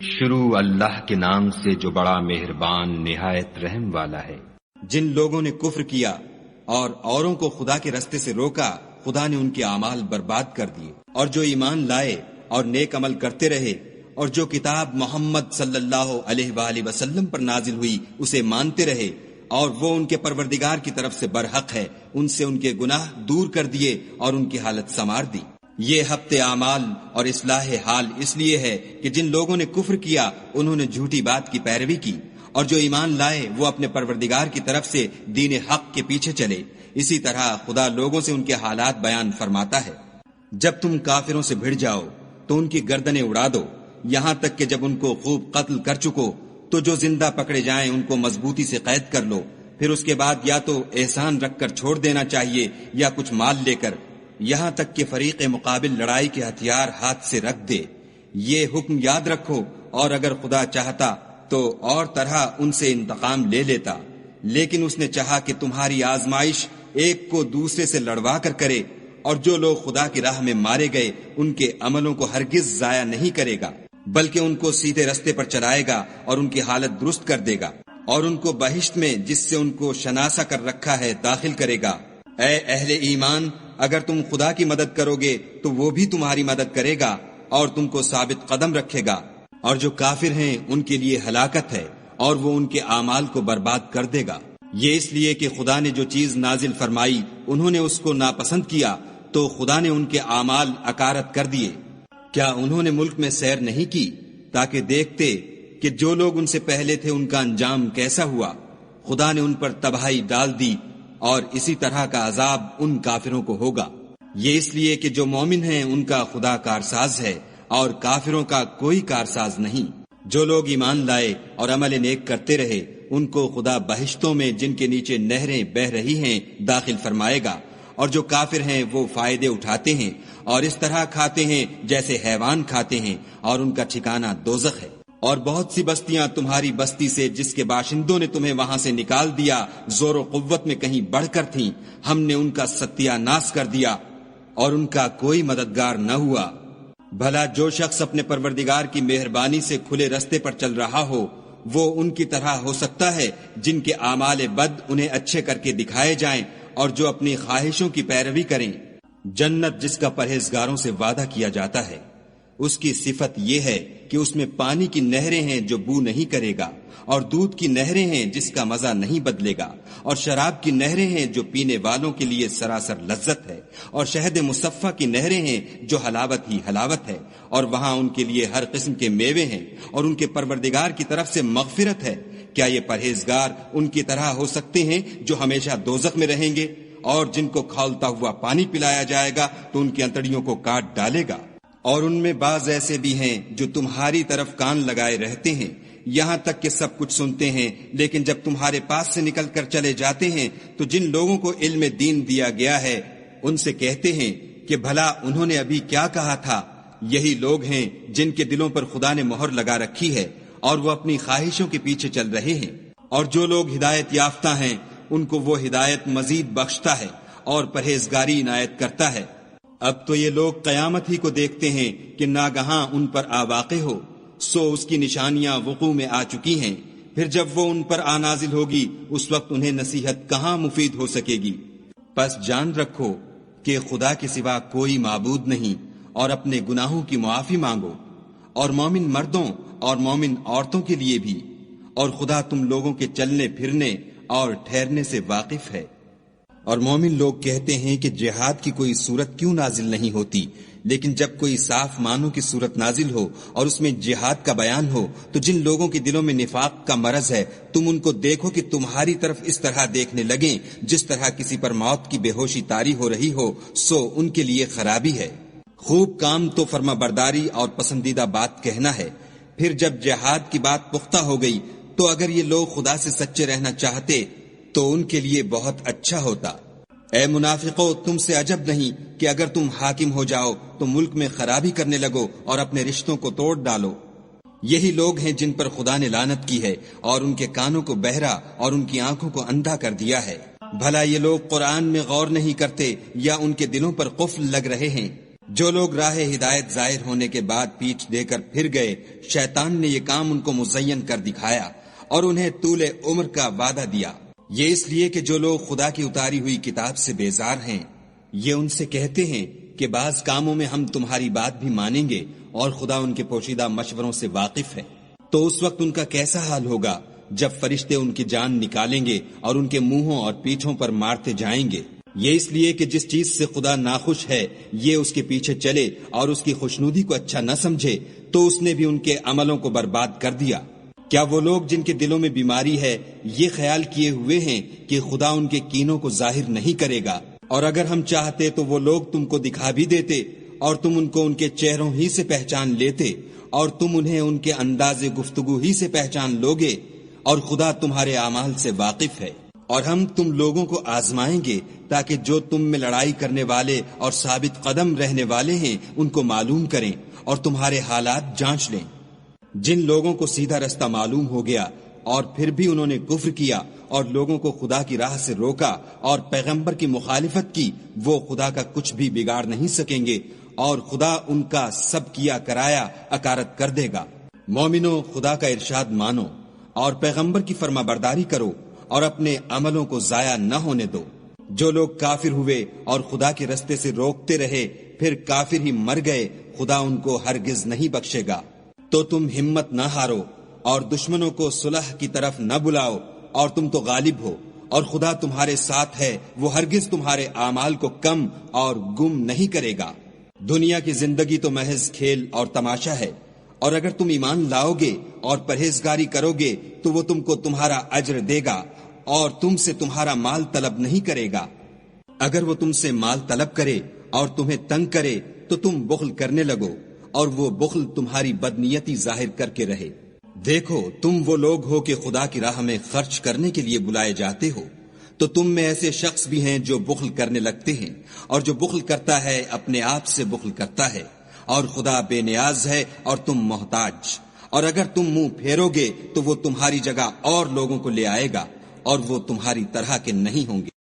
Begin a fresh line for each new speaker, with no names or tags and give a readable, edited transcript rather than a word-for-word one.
شروع اللہ کے نام سے جو بڑا مہربان نہایت رحم والا ہے۔
جن لوگوں نے کفر کیا اور اوروں کو خدا کے رستے سے روکا، خدا نے ان کے اعمال برباد کر دیے، اور جو ایمان لائے اور نیک عمل کرتے رہے اور جو کتاب محمد صلی اللہ علیہ وآلہ وسلم پر نازل ہوئی اسے مانتے رہے اور وہ ان کے پروردگار کی طرف سے برحق ہے، ان سے ان کے گناہ دور کر دیے اور ان کی حالت سنوار دی۔ یہ حبط اعمال اور اصلاح حال اس لیے ہے کہ جن لوگوں نے کفر کیا انہوں نے جھوٹی بات کی پیروی کی، اور جو ایمان لائے وہ اپنے پروردگار کی طرف سے دین حق کے پیچھے چلے۔ اسی طرح خدا لوگوں سے ان کے حالات بیان فرماتا ہے۔ جب تم کافروں سے بھڑ جاؤ تو ان کی گردنیں اڑا دو، یہاں تک کہ جب ان کو خوب قتل کر چکو تو جو زندہ پکڑے جائیں ان کو مضبوطی سے قید کر لو، پھر اس کے بعد یا تو احسان رکھ کر چھوڑ دینا چاہیے یا کچھ مال لے کر، یہاں تک کہ فریق مقابل لڑائی کے ہتھیار ہاتھ سے رکھ دے۔ یہ حکم یاد رکھو، اور اگر خدا چاہتا تو اور طرح ان سے انتقام لے لیتا، لیکن اس نے چاہا کہ تمہاری آزمائش ایک کو دوسرے سے لڑوا کر کرے، اور جو لوگ خدا کی راہ میں مارے گئے ان کے عملوں کو ہرگز ضائع نہیں کرے گا، بلکہ ان کو سیدھے رستے پر چلائے گا اور ان کی حالت درست کر دے گا، اور ان کو بہشت میں جس سے ان کو شناسا کر رکھا ہے داخل کرے گا۔ اے اہل ایمان، اگر تم خدا کی مدد کرو گے تو وہ بھی تمہاری مدد کرے گا اور تم کو ثابت قدم رکھے گا، اور جو کافر ہیں ان کے لیے ہلاکت ہے اور وہ ان کے اعمال کو برباد کر دے گا۔ یہ اس لیے کہ خدا نے جو چیز نازل فرمائی انہوں نے اس کو ناپسند کیا تو خدا نے ان کے اعمال اکارت کر دیے۔ کیا انہوں نے ملک میں سیر نہیں کی تاکہ دیکھتے کہ جو لوگ ان سے پہلے تھے ان کا انجام کیسا ہوا؟ خدا نے ان پر تباہی ڈال دی، اور اسی طرح کا عذاب ان کافروں کو ہوگا۔ یہ اس لیے کہ جو مومن ہیں ان کا خدا کارساز ہے اور کافروں کا کوئی کارساز نہیں۔ جو لوگ ایمان لائے اور عمل نیک کرتے رہے ان کو خدا بہشتوں میں جن کے نیچے نہریں بہہ رہی ہیں داخل فرمائے گا، اور جو کافر ہیں وہ فائدے اٹھاتے ہیں اور اس طرح کھاتے ہیں جیسے حیوان کھاتے ہیں، اور ان کا ٹھکانہ دوزخ ہے۔ اور بہت سی بستیاں تمہاری بستی سے جس کے باشندوں نے تمہیں وہاں سے نکال دیا زور و قوت میں کہیں بڑھ کر تھیں، ہم نے ان کا ستیہ ناش کر دیا اور ان کا کوئی مددگار نہ ہوا۔ بھلا جو شخص اپنے پروردگار کی مہربانی سے کھلے رستے پر چل رہا ہو وہ ان کی طرح ہو سکتا ہے جن کے اعمال بد انہیں اچھے کر کے دکھائے جائیں اور جو اپنی خواہشوں کی پیروی کریں۔ جنت جس کا پرہیزگاروں سے وعدہ کیا جاتا ہے، اس کی صفت یہ ہے کہ اس میں پانی کی نہریں ہیں جو بو نہیں کرے گا، اور دودھ کی نہریں ہیں جس کا مزہ نہیں بدلے گا، اور شراب کی نہریں ہیں جو پینے والوں کے لیے سراسر لذت ہے، اور شہد مصفہ کی نہریں ہیں جو حلاوت ہی حلاوت ہے، اور وہاں ان کے لیے ہر قسم کے میوے ہیں، اور ان کے پروردگار کی طرف سے مغفرت ہے۔ کیا یہ پرہیزگار ان کی طرح ہو سکتے ہیں جو ہمیشہ دوزخ میں رہیں گے، اور جن کو کھولتا ہوا پانی پلایا جائے گا تو ان کی انتڑیوں کو کاٹ ڈالے گا؟ اور ان میں بعض ایسے بھی ہیں جو تمہاری طرف کان لگائے رہتے ہیں، یہاں تک کہ سب کچھ سنتے ہیں، لیکن جب تمہارے پاس سے نکل کر چلے جاتے ہیں تو جن لوگوں کو علم دین دیا گیا ہے ان سے کہتے ہیں کہ بھلا انہوں نے ابھی کیا کہا تھا۔ یہی لوگ ہیں جن کے دلوں پر خدا نے مہر لگا رکھی ہے اور وہ اپنی خواہشوں کے پیچھے چل رہے ہیں، اور جو لوگ ہدایت یافتہ ہیں ان کو وہ ہدایت مزید بخشتا ہے اور پرہیزگاری عنایت کرتا ہے۔ اب تو یہ لوگ قیامت ہی کو دیکھتے ہیں کہ ناگہاں ان پر آ واقع ہو، سو اس کی نشانیاں وقوع میں آ چکی ہیں، پھر جب وہ ان پر آ نازل ہوگی اس وقت انہیں نصیحت کہاں مفید ہو سکے گی۔ پس جان رکھو کہ خدا کے سوا کوئی معبود نہیں، اور اپنے گناہوں کی معافی مانگو، اور مومن مردوں اور مومن عورتوں کے لیے بھی، اور خدا تم لوگوں کے چلنے پھرنے اور ٹھہرنے سے واقف ہے۔ اور مومن لوگ کہتے ہیں کہ جہاد کی کوئی صورت کیوں نازل نہیں ہوتی، لیکن جب کوئی صاف معنوں کی صورت نازل ہو اور اس میں جہاد کا بیان ہو تو جن لوگوں کے دلوں میں نفاق کا مرض ہے تم ان کو دیکھو کہ تمہاری طرف اس طرح دیکھنے لگیں جس طرح کسی پر موت کی بے ہوشی طاری ہو رہی ہو، سو ان کے لیے خرابی ہے۔ خوب کام تو فرما برداری اور پسندیدہ بات کہنا ہے، پھر جب جہاد کی بات پختہ ہو گئی تو اگر یہ لوگ خدا سے سچے رہنا چاہتے تو ان کے لیے بہت اچھا ہوتا۔ اے منافقو، تم سے عجب نہیں کہ اگر تم حاکم ہو جاؤ تو ملک میں خرابی کرنے لگو اور اپنے رشتوں کو توڑ ڈالو۔ یہی لوگ ہیں جن پر خدا نے لعنت کی ہے اور ان کے کانوں کو بہرا اور ان کی آنکھوں کو اندھا کر دیا ہے۔ بھلا یہ لوگ قرآن میں غور نہیں کرتے یا ان کے دلوں پر قفل لگ رہے ہیں؟ جو لوگ راہ ہدایت ظاہر ہونے کے بعد پیٹھ دے کر پھر گئے، شیطان نے یہ کام ان کو مزین کر دکھایا اور انہیں طول عمر کا وعدہ دیا۔ یہ اس لیے کہ جو لوگ خدا کی اتاری ہوئی کتاب سے بیزار ہیں، یہ ان سے کہتے ہیں کہ بعض کاموں میں ہم تمہاری بات بھی مانیں گے اور خدا ان کے پوشیدہ مشوروں سے واقف ہے۔ تو اس وقت ان کا کیسا حال ہوگا جب فرشتے ان کی جان نکالیں گے اور ان کے منہوں اور پیٹھوں پر مارتے جائیں گے۔ یہ اس لیے کہ جس چیز سے خدا ناخوش ہے یہ اس کے پیچھے چلے اور اس کی خوشنودی کو اچھا نہ سمجھے تو اس نے بھی ان کے عملوں کو برباد کر دیا۔ کیا وہ لوگ جن کے دلوں میں بیماری ہے یہ خیال کیے ہوئے ہیں کہ خدا ان کے کینوں کو ظاہر نہیں کرے گا؟ اور اگر ہم چاہتے تو وہ لوگ تم کو دکھا بھی دیتے اور تم ان کو ان کے چہروں ہی سے پہچان لیتے اور تم انہیں ان کے انداز گفتگو ہی سے پہچان لوگے، اور خدا تمہارے اعمال سے واقف ہے۔ اور ہم تم لوگوں کو آزمائیں گے تاکہ جو تم میں لڑائی کرنے والے اور ثابت قدم رہنے والے ہیں ان کو معلوم کریں اور تمہارے حالات جانچ لیں۔ جن لوگوں کو سیدھا رستہ معلوم ہو گیا اور پھر بھی انہوں نے کفر کیا اور لوگوں کو خدا کی راہ سے روکا اور پیغمبر کی مخالفت کی، وہ خدا کا کچھ بھی بگاڑ نہیں سکیں گے اور خدا ان کا سب کیا کرایا اکارت کر دے گا۔ مومنو، خدا کا ارشاد مانو اور پیغمبر کی فرما برداری کرو اور اپنے عملوں کو ضائع نہ ہونے دو۔ جو لوگ کافر ہوئے اور خدا کے رستے سے روکتے رہے پھر کافر ہی مر گئے، خدا ان کو ہرگز نہیں بخشے گا۔ تو تم ہمت نہ ہارو اور دشمنوں کو صلح کی طرف نہ بلاؤ، اور تم تو غالب ہو اور خدا تمہارے ساتھ ہے، وہ ہرگز تمہارے اعمال کو کم اور گم نہیں کرے گا۔ دنیا کی زندگی تو محض کھیل اور تماشا ہے، اور اگر تم ایمان لاؤ گے اور پرہیزگاری کرو گے تو وہ تم کو تمہارا اجر دے گا اور تم سے تمہارا مال طلب نہیں کرے گا۔ اگر وہ تم سے مال طلب کرے اور تمہیں تنگ کرے تو تم بخل کرنے لگو، اور وہ بخل تمہاری بدنیتی ظاہر کر کے رہے۔ دیکھو، تم وہ لوگ ہو کہ خدا کی راہ میں خرچ کرنے کے لیے بلائے جاتے ہو، تو تم میں ایسے شخص بھی ہیں جو بخل کرنے لگتے ہیں، اور جو بخل کرتا ہے اپنے آپ سے بخل کرتا ہے، اور خدا بے نیاز ہے اور تم محتاج۔ اور اگر تم منہ پھیرو گے تو وہ تمہاری جگہ اور لوگوں کو لے آئے گا، اور وہ تمہاری طرح کے نہیں ہوں گے۔